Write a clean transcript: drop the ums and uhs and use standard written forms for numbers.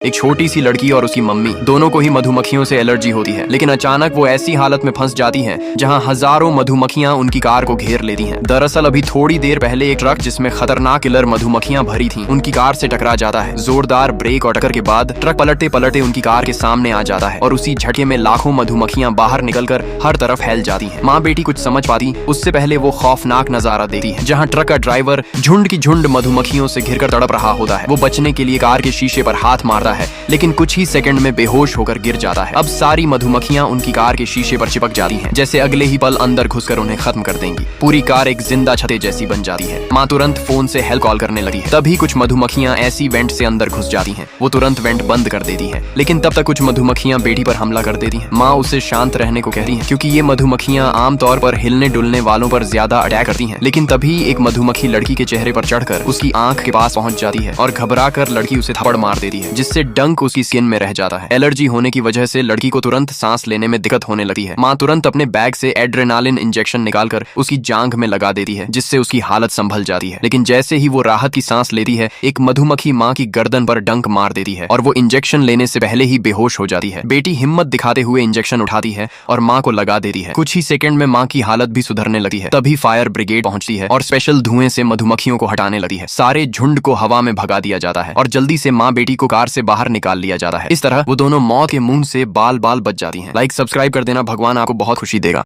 एक छोटी सी लड़की और उसकी मम्मी दोनों को ही मधुमक्खियों से एलर्जी होती है, लेकिन अचानक वो ऐसी हालत में फंस जाती हैं जहां हजारों मधुमक्खियां उनकी कार को घेर लेती हैं। दरअसल अभी थोड़ी देर पहले एक ट्रक जिसमें खतरनाक किलर मधुमक्खियां भरी थीं, उनकी कार से टकरा जाता है। जोरदार ब्रेक और टक्कर के बाद ट्रक पलटते पलटते उनकी कार के सामने आ जाता है और उसी झटके में लाखों मधुमक्खियां बाहर निकलकर हर तरफ फैल जाती हैं। माँ बेटी कुछ समझ पाती उससे पहले वो खौफनाक नजारा देखती है, जहाँ ट्रक का ड्राइवर झुंड की झुंड मधुमक्खियों से घिरकर तड़प रहा होता है। वो बचने के लिए कार के शीशे पर हाथ मारता है, लेकिन कुछ ही सेकंड में बेहोश होकर गिर जाता है। अब सारी मधुमक्खियां उनकी कार के शीशे पर चिपक जाती हैं, जैसे अगले ही पल अंदर घुसकर उन्हें खत्म कर देंगी। पूरी कार एक जिंदा छते जैसी बन जाती है। माँ तुरंत फोन से हेल्प कॉल करने लगी है। तभी कुछ मधुमक्खियां ऐसी वेंट से अंदर घुस जाती हैं। वो तुरंत वेंट बंद कर देती है, लेकिन तब तक कुछ मधुमक्खियां बेटी पर हमला कर देती हैं। माँ उसे शांत रहने को कहती है, क्योंकि ये मधुमक्खियां आमतौर पर हिलने डुलने वालों पर ज्यादा अटैक करती हैं। लेकिन तभी एक मधुमक्खी लड़की के चेहरे पर चढ़कर उसकी आंख के पास पहुंच जाती है और घबराकर लड़की उसे थप्पड़ मार देती है, जिससे डंक उसकी स्किन में रह जाता है। एलर्जी होने की वजह से लड़की को तुरंत सांस लेने में दिक्कत होने लगती है। माँ तुरंत अपने बैग से एड्रेनालिन इंजेक्शन निकालकर उसकी जांघ में लगा देती है, जिससे उसकी हालत संभल जाती है। लेकिन जैसे ही वो राहत की सांस लेती है, एक मधुमक्खी माँ की गर्दन पर डंक मार देती है और वो इंजेक्शन लेने से पहले ही बेहोश हो जाती है। बेटी हिम्मत दिखाते हुए इंजेक्शन उठाती है और माँ को लगा देती है। कुछ ही सेकंड में माँ की हालत भी सुधरने लगती है। तभी फायर ब्रिगेड पहुंचती है और स्पेशल धुएं से मधुमक्खियों को हटाने लगती है। सारे झुंड को हवा में भगा दिया जाता है और जल्दी से माँ बेटी को कार से बाहर निकाल लिया जाता है। इस तरह वो दोनों मौत के मुंह से बाल बाल बच जाती हैं। लाइक सब्सक्राइब कर देना, भगवान आपको बहुत खुशी देगा।